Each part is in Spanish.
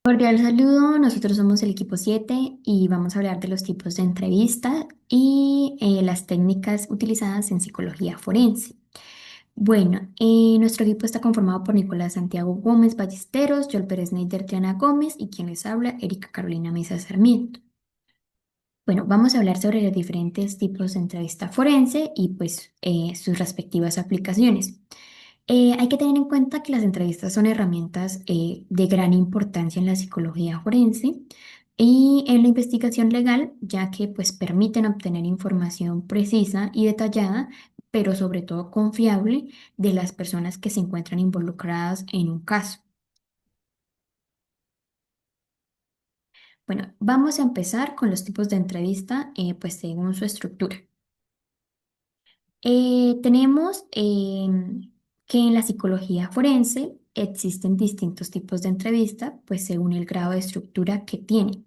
Cordial saludo, nosotros somos el equipo 7 y vamos a hablar de los tipos de entrevista y las técnicas utilizadas en psicología forense. Bueno, nuestro equipo está conformado por Nicolás Santiago Gómez Ballesteros, Joel Pérez Neider, Triana Gómez y quien les habla, Erika Carolina Mesa Sarmiento. Bueno, vamos a hablar sobre los diferentes tipos de entrevista forense y pues sus respectivas aplicaciones. Hay que tener en cuenta que las entrevistas son herramientas de gran importancia en la psicología forense y en la investigación legal, ya que pues permiten obtener información precisa y detallada, pero sobre todo confiable de las personas que se encuentran involucradas en un caso. Bueno, vamos a empezar con los tipos de entrevista, pues según su estructura. Tenemos que en la psicología forense existen distintos tipos de entrevista, pues según el grado de estructura que tiene.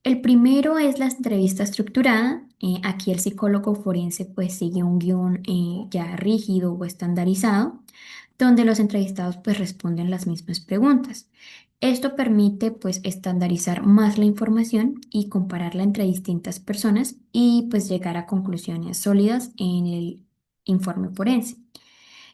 El primero es la entrevista estructurada. Aquí el psicólogo forense pues sigue un guión ya rígido o estandarizado, donde los entrevistados pues responden las mismas preguntas. Esto permite pues estandarizar más la información y compararla entre distintas personas y pues llegar a conclusiones sólidas en el informe forense.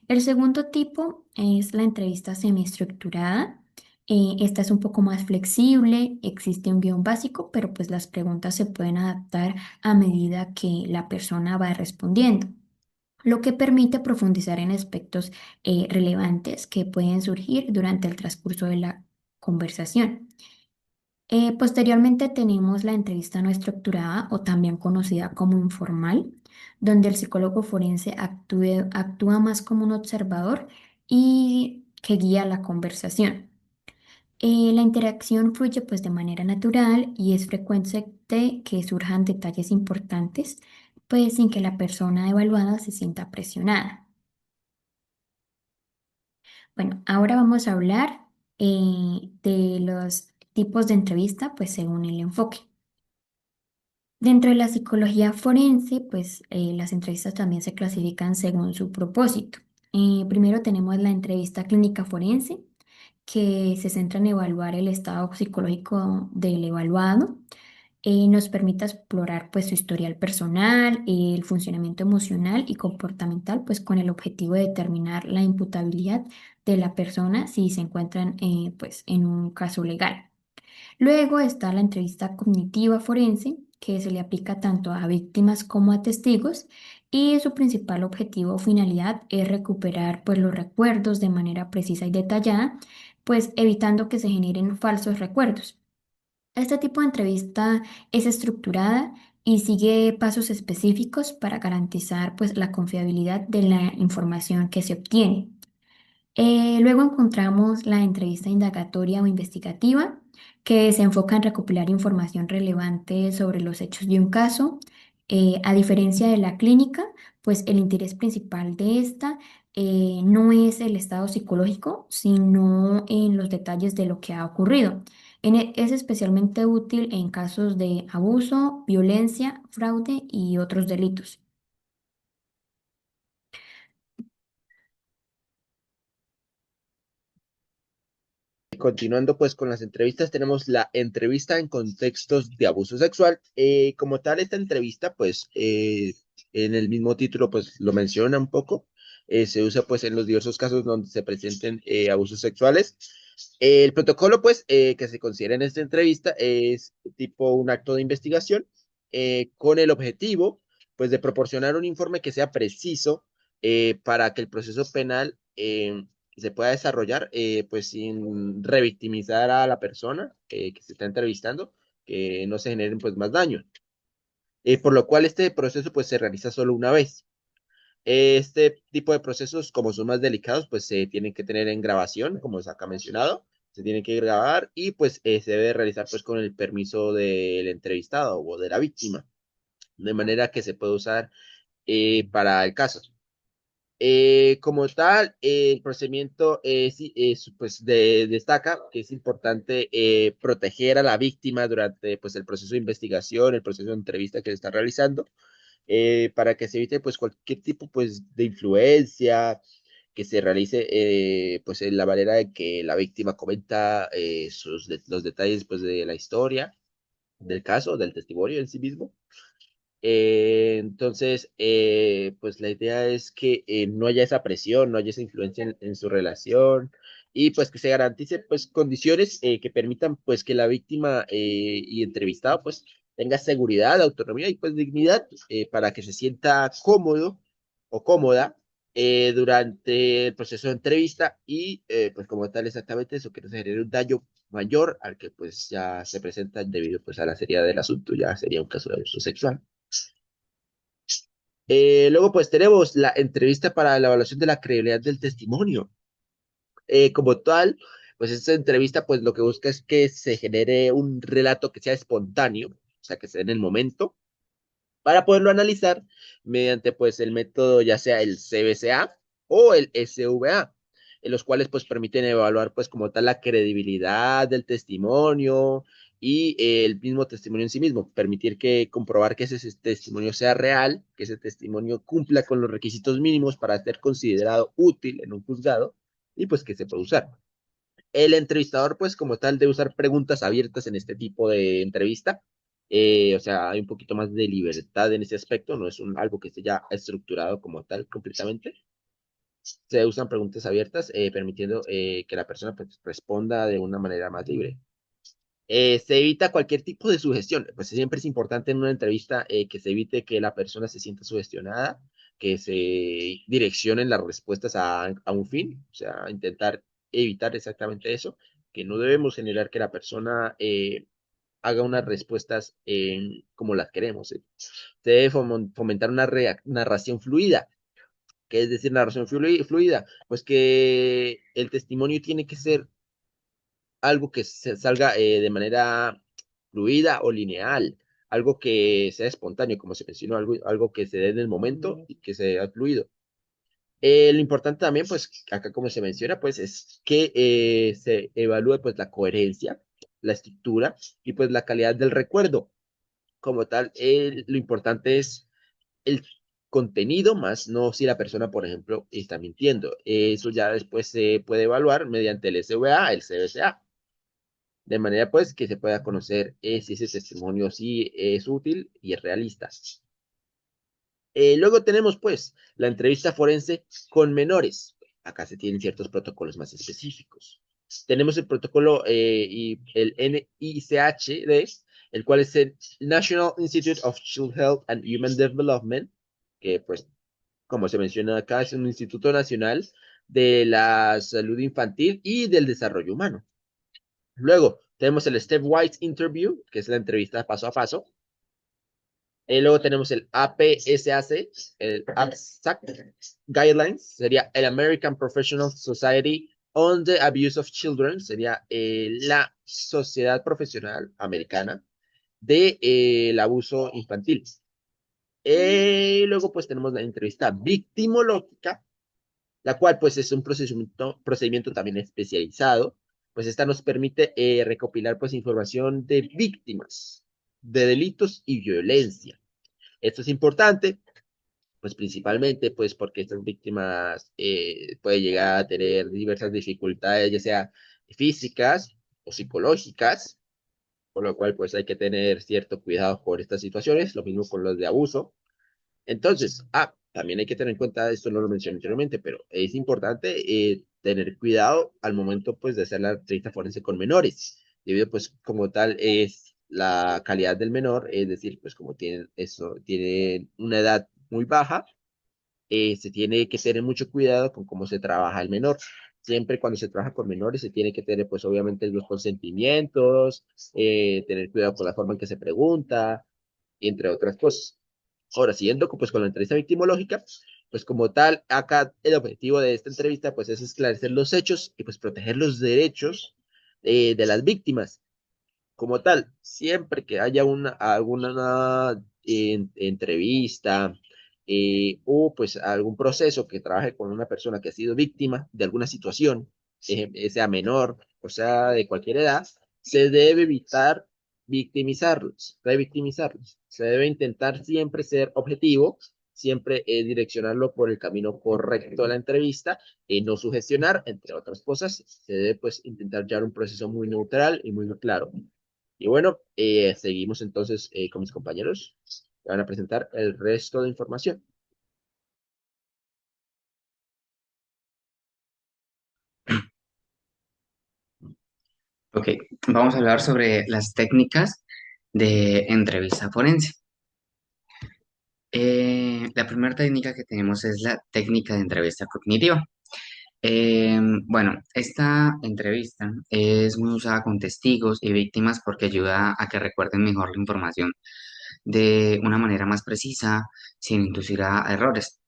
El segundo tipo es la entrevista semiestructurada. Esta es un poco más flexible, existe un guión básico, pero pues las preguntas se pueden adaptar a medida que la persona va respondiendo, lo que permite profundizar en aspectos relevantes que pueden surgir durante el transcurso de la conversación. Posteriormente tenemos la entrevista no estructurada o también conocida como informal, donde el psicólogo forense actúa más como un observador y que guía la conversación. La interacción fluye pues de manera natural y es frecuente que surjan detalles importantes, pues sin que la persona evaluada se sienta presionada. Bueno, ahora vamos a hablar de los tipos de entrevista, pues según el enfoque. Dentro de la psicología forense, pues las entrevistas también se clasifican según su propósito. Primero tenemos la entrevista clínica forense, que se centra en evaluar el estado psicológico del evaluado. Nos permite explorar pues su historial personal, el funcionamiento emocional y comportamental, pues con el objetivo de determinar la imputabilidad de la persona si se encuentran pues en un caso legal. Luego está la entrevista cognitiva forense, que se le aplica tanto a víctimas como a testigos, y su principal objetivo o finalidad es recuperar pues, los recuerdos de manera precisa y detallada, pues evitando que se generen falsos recuerdos. Este tipo de entrevista es estructurada y sigue pasos específicos para garantizar pues, la confiabilidad de la información que se obtiene. Luego encontramos la entrevista indagatoria o investigativa, que se enfoca en recopilar información relevante sobre los hechos de un caso. A diferencia de la clínica, pues el interés principal de esta no es el estado psicológico, sino en los detalles de lo que ha ocurrido. Es especialmente útil en casos de abuso, violencia, fraude y otros delitos. Continuando pues con las entrevistas, tenemos la entrevista en contextos de abuso sexual. Como tal, esta entrevista pues en el mismo título pues lo menciona un poco. Se usa pues en los diversos casos donde se presenten abusos sexuales. El protocolo pues que se considera en esta entrevista es tipo un acto de investigación con el objetivo pues de proporcionar un informe que sea preciso para que el proceso penal se pueda desarrollar pues sin revictimizar a la persona que se está entrevistando, que no se generen pues más daños. Por lo cual este proceso pues se realiza solo una vez. Este tipo de procesos, como son más delicados, pues se tienen que tener en grabación, como es acá mencionado, se tienen que grabar y pues se debe realizar pues con el permiso del entrevistado o de la víctima, de manera que se puede usar para el caso. Como tal, el procedimiento pues destaca que es importante proteger a la víctima durante pues, el proceso de investigación, el proceso de entrevista que se está realizando, para que se evite pues, cualquier tipo pues, de influencia que se realice pues en la manera en que la víctima comenta los detalles pues de la historia, del caso, del testimonio en sí mismo. Entonces, pues la idea es que no haya esa presión, no haya esa influencia en su relación y pues que se garantice pues condiciones que permitan pues que la víctima y entrevistado pues tenga seguridad, autonomía y pues dignidad para que se sienta cómodo o cómoda durante el proceso de entrevista y pues como tal exactamente eso, que no se genere un daño mayor al que pues ya se presenta debido pues a la seriedad del asunto, ya sería un caso de abuso sexual. Luego, pues tenemos la entrevista para la evaluación de la credibilidad del testimonio. Como tal, pues esta entrevista, pues lo que busca es que se genere un relato que sea espontáneo, o sea, que se dé en el momento, para poderlo analizar mediante, pues, el método ya sea el CBCA o el SVA, en los cuales, pues, permiten evaluar, pues, como tal, la credibilidad del testimonio y el mismo testimonio en sí mismo, permitir que comprobar que ese testimonio sea real, que ese testimonio cumpla con los requisitos mínimos para ser considerado útil en un juzgado y pues que se pueda usar. El entrevistador, pues como tal, debe usar preguntas abiertas en este tipo de entrevista. O sea, hay un poquito más de libertad en ese aspecto, no es algo que esté ya estructurado como tal completamente. Se usan preguntas abiertas, permitiendo que la persona pues, responda de una manera más libre. Se evita cualquier tipo de sugestión. Pues siempre es importante en una entrevista que se evite que la persona se sienta sugestionada, que se direccionen las respuestas a un fin, o sea, intentar evitar exactamente eso, que no debemos generar que la persona haga unas respuestas como las queremos. Se debe fomentar una narración fluida. ¿Qué es decir narración fluida? Pues que el testimonio tiene que ser algo que se salga de manera fluida o lineal, algo que sea espontáneo, como se mencionó, algo que se dé en el momento y que sea fluido. Lo importante también, pues, acá como se menciona, pues, es que se evalúe, pues, la coherencia, la estructura y, pues, la calidad del recuerdo. Como tal, lo importante es el contenido, más no si la persona, por ejemplo, está mintiendo. Eso ya después se puede evaluar mediante el SVA, el CBCA de manera pues que se pueda conocer si ese testimonio sí es útil y es realista. Luego tenemos pues la entrevista forense con menores. Acá se tienen ciertos protocolos más específicos. Tenemos el protocolo y el NICHD, el cual es el National Institute of Child Health and Human Development, que pues como se menciona acá es un instituto nacional de la salud infantil y del desarrollo humano. Luego tenemos el Stepwise Interview, que es la entrevista paso a paso. Luego tenemos el APSAC, el APSAC Guidelines, sería el American Professional Society on the Abuse of Children, sería la Sociedad Profesional Americana de el abuso infantil. Luego pues tenemos la entrevista victimológica, la cual pues es un procedimiento también especializado, pues esta nos permite recopilar pues información de víctimas de delitos y violencia. Esto es importante, pues principalmente pues porque estas víctimas pueden llegar a tener diversas dificultades, ya sea físicas o psicológicas, por lo cual pues hay que tener cierto cuidado con estas situaciones, lo mismo con los de abuso. Entonces, también hay que tener en cuenta, esto no lo mencioné anteriormente, pero es importante tener cuidado al momento pues de hacer la entrevista forense con menores, debido pues como tal es la calidad del menor, es decir, pues como tienen eso, tienen una edad muy baja, se tiene que tener mucho cuidado con cómo se trabaja el menor. Siempre cuando se trabaja con menores se tiene que tener pues obviamente los consentimientos, tener cuidado con la forma en que se pregunta, entre otras cosas. Ahora, siguiendo pues, con la entrevista victimológica, pues como tal, acá el objetivo de esta entrevista pues es esclarecer los hechos y pues proteger los derechos de las víctimas. Como tal, siempre que haya alguna entrevista o pues algún proceso que trabaje con una persona que ha sido víctima de alguna situación, sea menor o sea de cualquier edad, se debe evitar victimizarlos, revictimizarlos. Se debe intentar siempre ser objetivo, siempre direccionarlo por el camino correcto de la entrevista, no sugestionar, entre otras cosas. Se debe pues intentar llevar un proceso muy neutral y muy claro. Y bueno, seguimos entonces con mis compañeros que van a presentar el resto de información. Ok, vamos a hablar sobre las técnicas de entrevista forense. La primera técnica que tenemos es la técnica de entrevista cognitiva. Bueno, esta entrevista es muy usada con testigos y víctimas porque ayuda a que recuerden mejor la información de una manera más precisa, sin inducir a errores.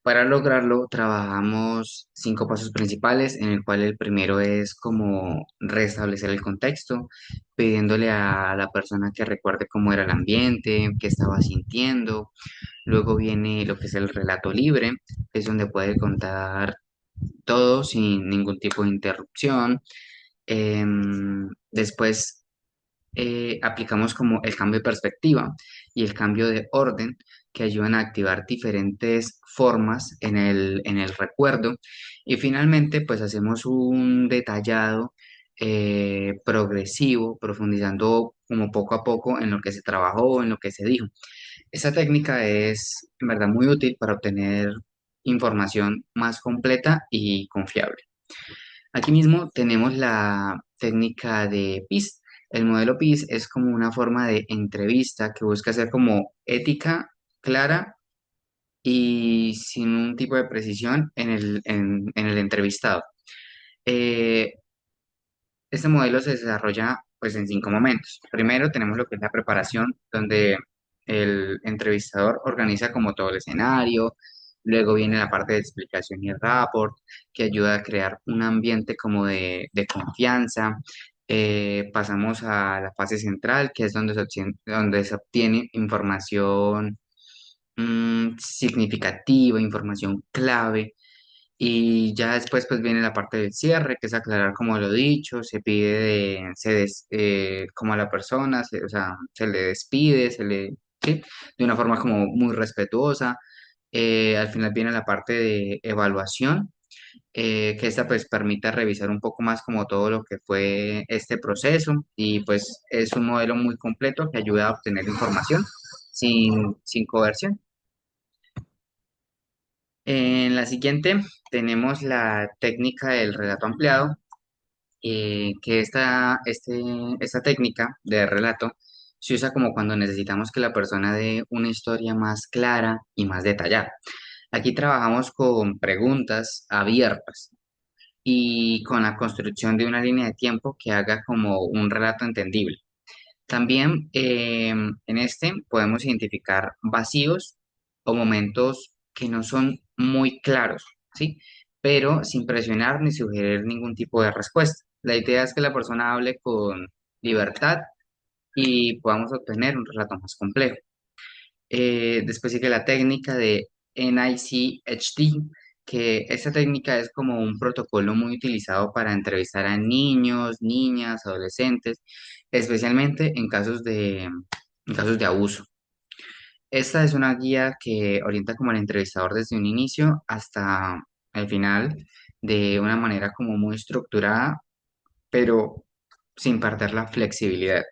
Para lograrlo, trabajamos 5 pasos principales, en el cual el primero es como restablecer el contexto, pidiéndole a la persona que recuerde cómo era el ambiente, qué estaba sintiendo. Luego viene lo que es el relato libre, que es donde puede contar todo sin ningún tipo de interrupción. Después aplicamos como el cambio de perspectiva y el cambio de orden que ayudan a activar diferentes formas en el recuerdo. Y finalmente, pues hacemos un detallado progresivo, profundizando como poco a poco en lo que se trabajó, en lo que se dijo. Esta técnica es en verdad muy útil para obtener información más completa y confiable. Aquí mismo tenemos la técnica de PIS. El modelo PIS es como una forma de entrevista que busca ser como ética, clara y sin un tipo de precisión en el entrevistado. Eh, este modelo se desarrolla pues en 5 momentos. Primero tenemos lo que es la preparación, donde el entrevistador organiza como todo el escenario. Luego viene la parte de explicación y rapport, que ayuda a crear un ambiente como de confianza. Pasamos a la fase central, que es donde se obtiene información significativa, información clave, y ya después pues viene la parte del cierre, que es aclarar como lo dicho, se pide como a la persona, o sea, se le despide, ¿sí? De una forma como muy respetuosa. Al final viene la parte de evaluación, que esta pues permite revisar un poco más como todo lo que fue este proceso, y pues es un modelo muy completo que ayuda a obtener información sin coerción. En la siguiente tenemos la técnica del relato ampliado, que esta técnica de relato se usa como cuando necesitamos que la persona dé una historia más clara y más detallada. Aquí trabajamos con preguntas abiertas y con la construcción de una línea de tiempo que haga como un relato entendible. También en este podemos identificar vacíos o momentos que no son muy claros, ¿sí? Pero sin presionar ni sugerir ningún tipo de respuesta. La idea es que la persona hable con libertad y podamos obtener un relato más complejo. Después sigue la técnica de NICHD, que esta técnica es como un protocolo muy utilizado para entrevistar a niños, niñas, adolescentes, especialmente en casos de abuso. Esta es una guía que orienta como al entrevistador desde un inicio hasta el final de una manera como muy estructurada, pero sin perder la flexibilidad.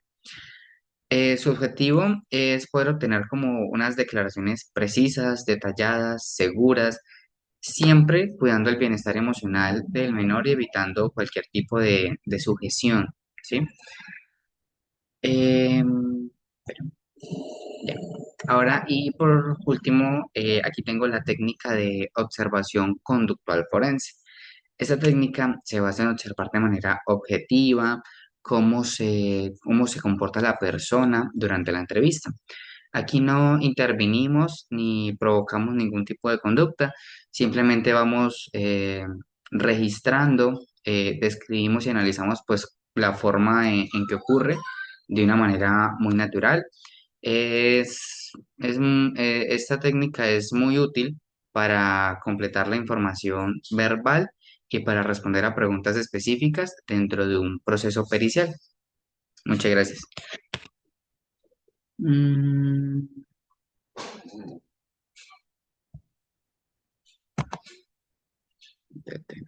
Su objetivo es poder obtener como unas declaraciones precisas, detalladas, seguras, siempre cuidando el bienestar emocional del menor y evitando cualquier tipo de sujeción, ¿sí? Em, ya. Ahora, y por último, aquí tengo la técnica de observación conductual forense. Esta técnica se basa en observar de manera objetiva cómo se comporta la persona durante la entrevista. Aquí no intervinimos ni provocamos ningún tipo de conducta, simplemente vamos registrando, describimos y analizamos pues la forma en que ocurre de una manera muy natural. Esta técnica es muy útil para completar la información verbal y para responder a preguntas específicas dentro de un proceso pericial. Muchas gracias. Mm, Cuídate.